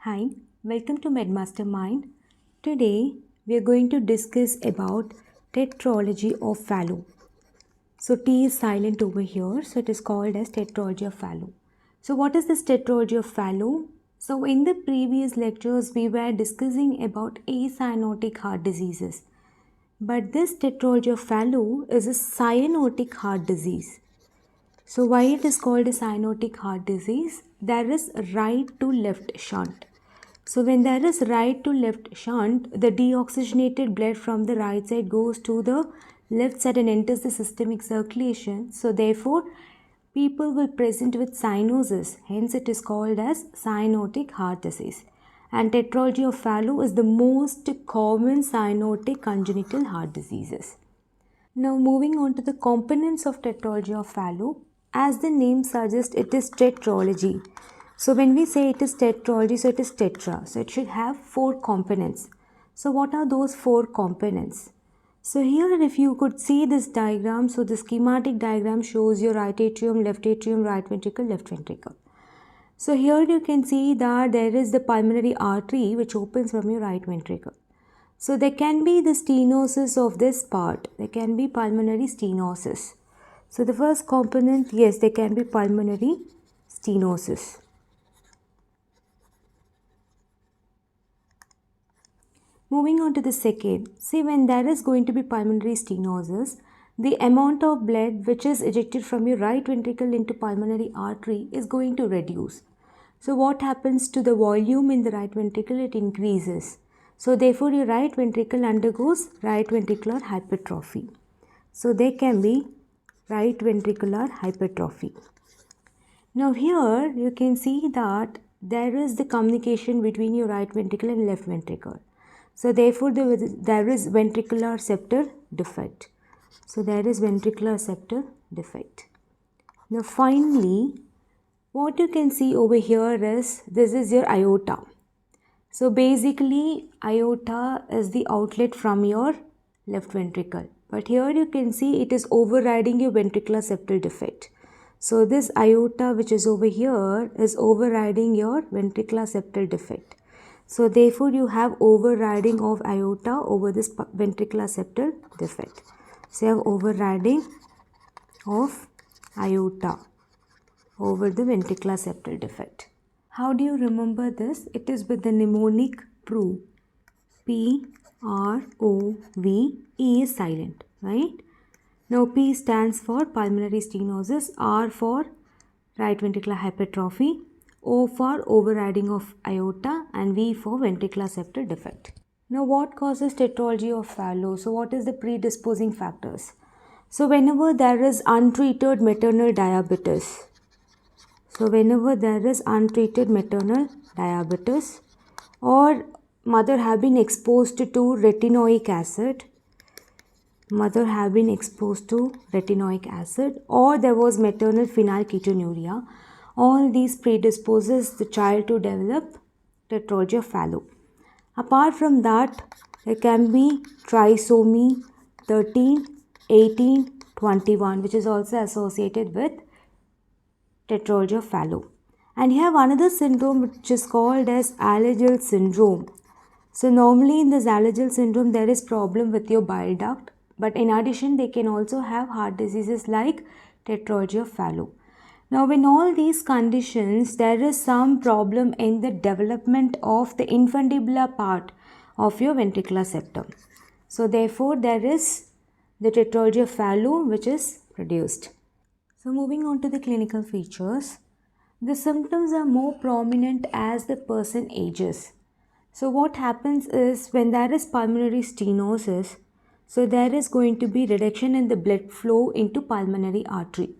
Hi, welcome to MedMastermind. Today we are going to discuss about Tetralogy of Fallot. So T is silent over here, so it is called as Tetralogy of Fallot. So what is this Tetralogy of Fallot? So in the previous lectures we were discussing about acyanotic heart diseases. But this Tetralogy of Fallot is a cyanotic heart disease. So why it is called a cyanotic heart disease? There is right to left shunt. So when there is right to left shunt, the deoxygenated blood from the right side goes to the left side and enters the systemic circulation. So therefore, people will present with cyanosis. Hence it is called as cyanotic heart disease. And Tetralogy of Fallot is the most common cyanotic congenital heart diseases. Now moving on to the components of Tetralogy of Fallot. As the name suggests, it is tetralogy. So when we say it is tetralogy, so it is tetra. So it should have 4 components. So what are those 4 components? So here if you could see this diagram, so the schematic diagram shows your right atrium, right ventricle, left ventricle. So here you can see that there is the pulmonary artery which opens from your right ventricle. So there can be the stenosis of this part. There can be pulmonary stenosis. So the first component, yes, there can be pulmonary stenosis. Moving on to the second, see when there is going to be pulmonary stenosis, the amount of blood which is ejected from your right ventricle into pulmonary artery is going to reduce. So what happens to the volume in the right ventricle? It increases. So therefore your right ventricle undergoes right ventricular hypertrophy. So there can be right ventricular hypertrophy. Now here you can see that there is the communication between your right ventricle and left ventricle. So therefore there is ventricular septal defect. So there is ventricular septal defect. Now finally, what you can see over here is this is your aorta. So basically aorta is the outlet from your left ventricle. But here you can see it is overriding your ventricular septal defect. So this aorta which is over here is overriding your ventricular septal defect. So therefore you have overriding of aorta over this ventricular septal defect. So you have overriding of aorta over the ventricular septal defect. How do you remember this? It is with the mnemonic PROV. P-R-O-V, E is silent, right? Now P stands for pulmonary stenosis, R for right ventricular hypertrophy, O for overriding of aorta, and V for ventricular septal defect. Now what causes Tetralogy of Fallot? So what is the predisposing factors? So whenever there is untreated maternal diabetes, or mother have been exposed to retinoic acid, or there was maternal phenylketonuria, all these predisposes the child to develop Tetralogy of Fallot. Apart from that, there can be trisomy 13, 18, 21, which is also associated with Tetralogy of Fallot. And you have another syndrome which is called as Alagille syndrome. So normally in this Alagille syndrome there is problem with your bile duct, but in addition they can also have heart diseases like Tetralogy of Fallot. Now in all these conditions there is some problem in the development of the infundibular part of your ventricular septum. So therefore there is the Tetralogy of Fallot which is produced. So moving on to the clinical features, the symptoms are more prominent as the person ages. So what happens is when there is pulmonary stenosis, so there is going to be reduction in the blood flow into pulmonary artery.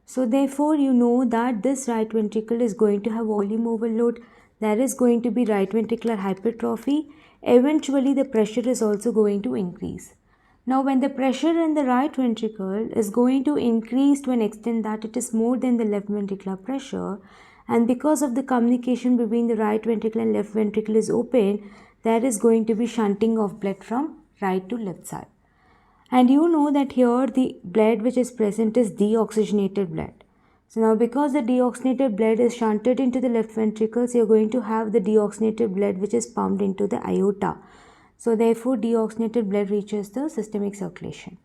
So therefore you know that this right ventricle is going to have volume overload, there is going to be right ventricular hypertrophy, eventually the pressure is also going to increase. Now when the pressure in the right ventricle is going to increase to an extent that it is more than the left ventricular pressure, and because of the communication between the right ventricle and left ventricle is open, there is going to be shunting of blood from right to left side. And you know that here the blood which is present is deoxygenated blood. So now because the deoxygenated blood is shunted into the left ventricles, you're going to have the deoxygenated blood which is pumped into the aorta. So therefore deoxygenated blood reaches the systemic circulation.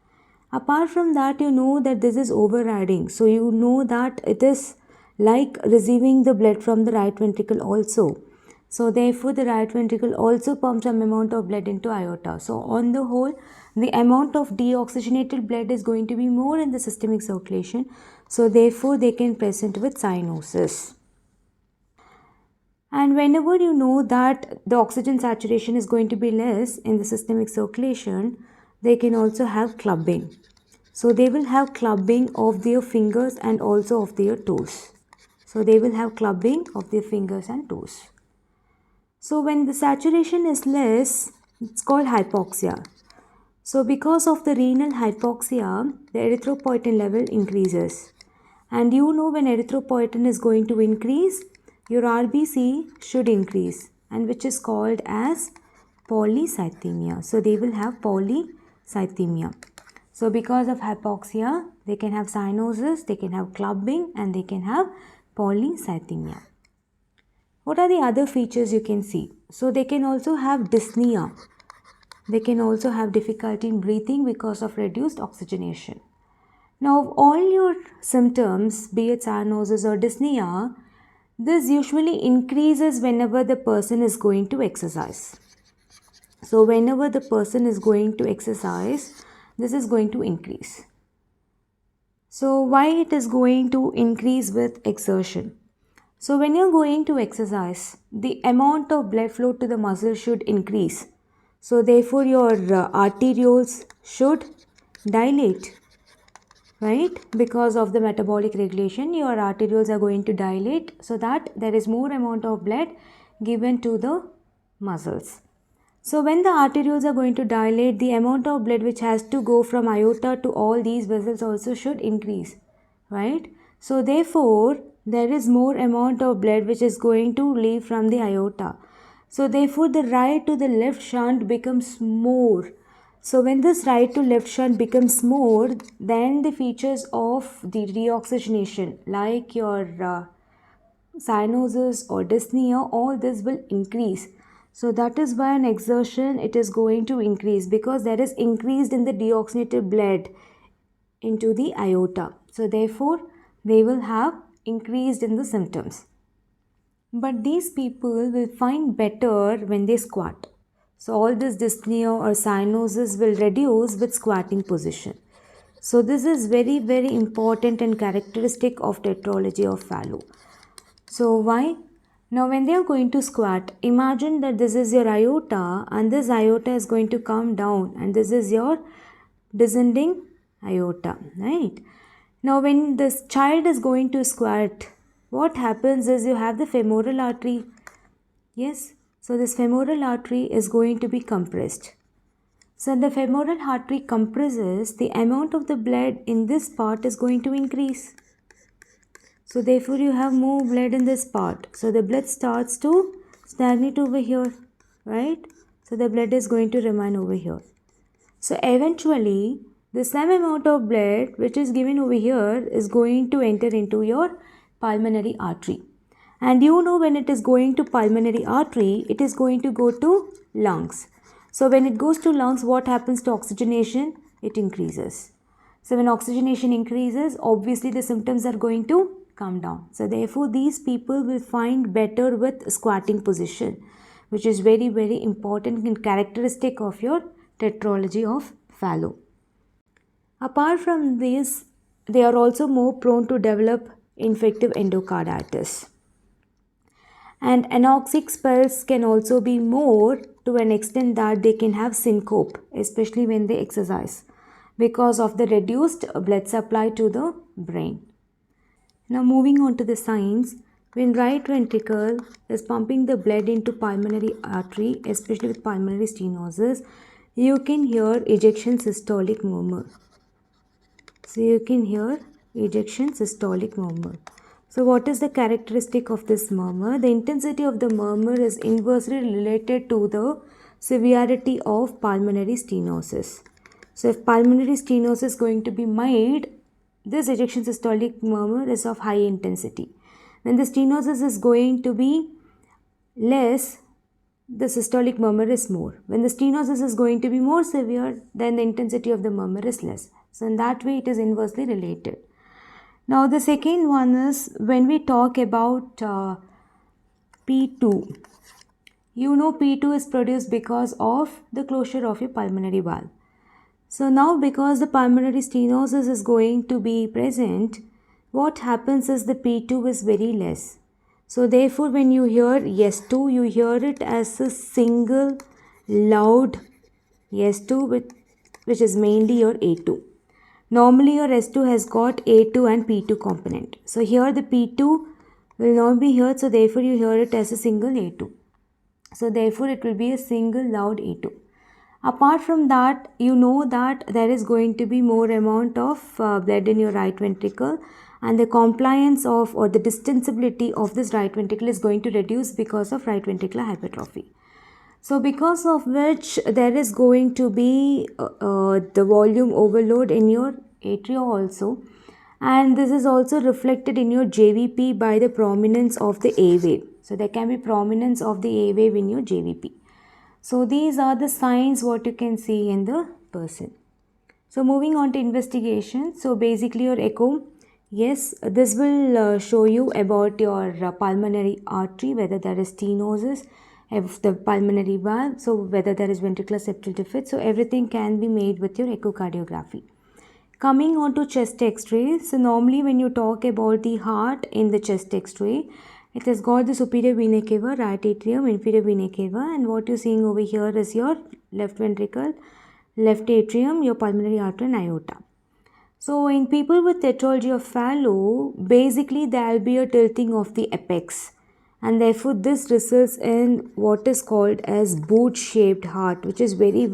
Apart from that, you know that this is overriding. So you know that it is like receiving the blood from the right ventricle also. So therefore the right ventricle also pumps some amount of blood into aorta. So on the whole, the amount of deoxygenated blood is going to be more in the systemic circulation. So therefore they can present with cyanosis. And whenever you know that the oxygen saturation is going to be less in the systemic circulation, they can also have clubbing. So they will have clubbing of their fingers and also of their toes. So they will have clubbing of their fingers and toes. So when the saturation is less, it's called hypoxia. So because of the renal hypoxia, the erythropoietin level increases. And you know when erythropoietin is going to increase, your RBC should increase, and which is called as polycythemia. So they will have polycythemia. So because of hypoxia, they can have cyanosis, they can have clubbing, and they can have polycythemia. What are the other features you can see? So they can also have dyspnea. They can also have difficulty in breathing because of reduced oxygenation. Now, all your symptoms, be it cyanosis or dyspnea, this usually increases whenever the person is going to exercise. So, whenever the person is going to exercise, this is going to increase. So, why it is going to increase with exertion? So, when you're going to exercise, the amount of blood flow to the muscle should increase. So, therefore, your arterioles should dilate, right? Because of the metabolic regulation, your arterioles are going to dilate so that there is more amount of blood given to the muscles. So when the arterioles are going to dilate, the amount of blood which has to go from aorta to all these vessels also should increase, right? So therefore, there is more amount of blood which is going to leave from the aorta. So therefore, the right to the left shunt becomes more. So when this right to left shunt becomes more, then the features of the deoxygenation, like your cyanosis or dyspnea, all this will increase. So that is why an exertion it is going to increase, because there is increased in the deoxygenated blood into the aorta. So therefore they will have increased in the symptoms. But these people will find better when they squat. So all this dyspnea or cyanosis will reduce with squatting position. So this is very, very important and characteristic of tetralogy of Fallot. So why? Now when they are going to squat, imagine that this is your aorta and this aorta is going to come down and this is your descending aorta, right? Now when this child is going to squat, what happens is you have the femoral artery. Yes, so this femoral artery is going to be compressed. So the femoral artery compresses, the amount of the blood in this part is going to increase. So therefore you have more blood in this part. So the blood starts to stagnate over here, right? So the blood is going to remain over here. So eventually the same amount of blood which is given over here is going to enter into your pulmonary artery. And you know when it is going to pulmonary artery, it is going to go to lungs. So when it goes to lungs, what happens to oxygenation? It increases. So when oxygenation increases, obviously the symptoms are going to come down. So therefore these people will find better with squatting position, which is very, very important and characteristic of your tetralogy of Fallot. Apart from this, they are also more prone to develop infective endocarditis. And anoxic spells can also be more to an extent that they can have syncope, especially when they exercise, because of the reduced blood supply to the brain. Now moving on to the signs, when right ventricle is pumping the blood into pulmonary artery, especially with pulmonary stenosis, you can hear ejection systolic murmur. So you can hear ejection systolic murmur. So what is the characteristic of this murmur? The intensity of the murmur is inversely related to the severity of pulmonary stenosis. So if pulmonary stenosis is going to be mild, this ejection systolic murmur is of high intensity. When the stenosis is going to be less, the systolic murmur is more. When the stenosis is going to be more severe, then the intensity of the murmur is less. So in that way, it is inversely related. Now the second one is when we talk about P2. You know P2 is produced because of the closure of your pulmonary valve. So now because the pulmonary stenosis is going to be present, what happens is the P2 is very less. So therefore when you hear S2, you hear it as a single loud S2 which is mainly your A2. Normally your S2 has got A2 and P2 component. So here the P2 will not be heard, so therefore you hear it as a single A2. So therefore it will be a single loud A2. Apart from that, you know that there is going to be more amount of blood in your right ventricle, and the compliance of or the distensibility of this right ventricle is going to reduce because of right ventricular hypertrophy. So because of which there is going to be the volume overload in your atria also, and this is also reflected in your JVP by the prominence of the A wave. So there can be prominence of the A wave in your JVP. So these are the signs what you can see in the person. So moving on to investigation. So basically your echo, yes, this will show you about your pulmonary artery, whether there is stenosis of the pulmonary valve, so whether there is ventricular septal defect. So everything can be made with your echocardiography. Coming on to chest x-ray. So normally when you talk about the heart in the chest x-ray, it has got the superior vena cava, right atrium, inferior vena cava, and what you're seeing over here is your left ventricle, left atrium, your pulmonary artery and aorta. So in people with tetralogy of Fallot, basically there will be a tilting of the apex, and therefore this results in what is called as boot-shaped heart, which is very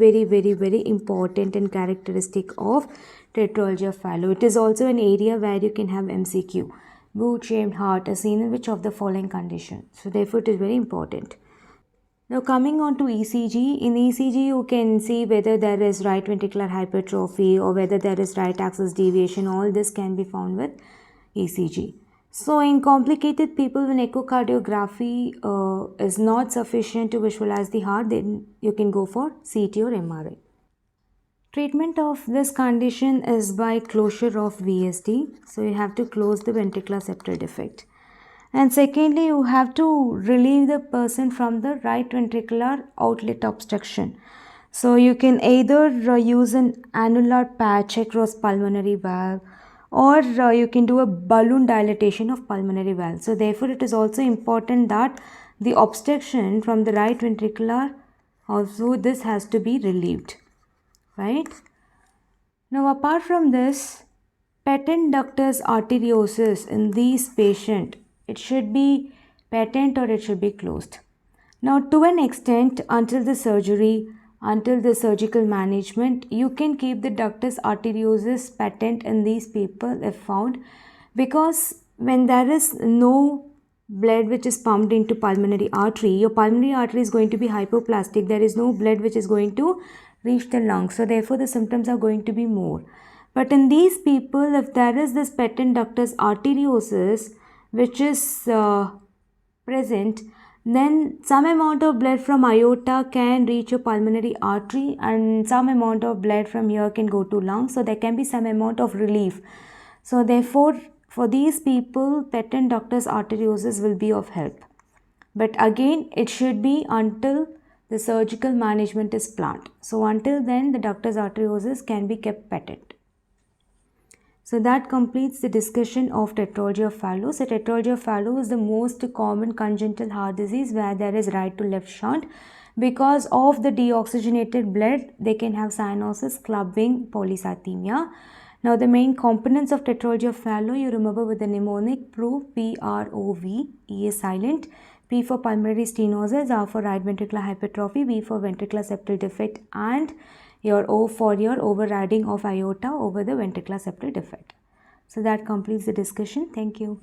important and characteristic of tetralogy of Fallot. It is also an area where you can have MCQ. Boot-shaped heart is seen in which of the following condition. So therefore it is very important. Now coming on to ECG, in ECG you can see whether there is right ventricular hypertrophy or whether there is right axis deviation. All this can be found with ECG. So in complicated people, when echocardiography is not sufficient to visualize the heart, then you can go for CT or MRI. Treatment of this condition is by closure of VSD. So you have to close the ventricular septal defect. And secondly, you have to relieve the person from the right ventricular outlet obstruction. So you can either use an annular patch across pulmonary valve, or you can do a balloon dilatation of pulmonary valve. So therefore it is also important that the obstruction from the right ventricular, also this has to be relieved, right? Now apart from this, patent ductus arteriosus in these patients, it should be patent or it should be closed. Now to an extent, until the surgery, until the surgical management, you can keep the ductus arteriosus patent in these people if found, because when there is no blood which is pumped into pulmonary artery, your pulmonary artery is going to be hypoplastic. There is no blood which is going to reach the lungs. So therefore the symptoms are going to be more. But in these people, if there is this patent ductus arteriosus which is present, then some amount of blood from aorta can reach your pulmonary artery and some amount of blood from here can go to lungs. So there can be some amount of relief. So therefore, for these people, patent ductus arteriosus will be of help. But again, it should be until the surgical management is planned. So until then, the ductus arteriosus can be kept patent. So that completes the discussion of tetralogy of Fallot. So tetralogy of Fallot is the most common congenital heart disease where there is right to left shunt. Because of the deoxygenated blood, they can have cyanosis, clubbing, polycythemia. Now the main components of tetralogy of Fallot, you remember with the mnemonic PROV, P-R-O-V, E is silent, P for pulmonary stenosis, R for right ventricular hypertrophy, V for ventricular septal defect, and your O for your overriding of aorta over the ventricular septal defect. So that completes the discussion. Thank you.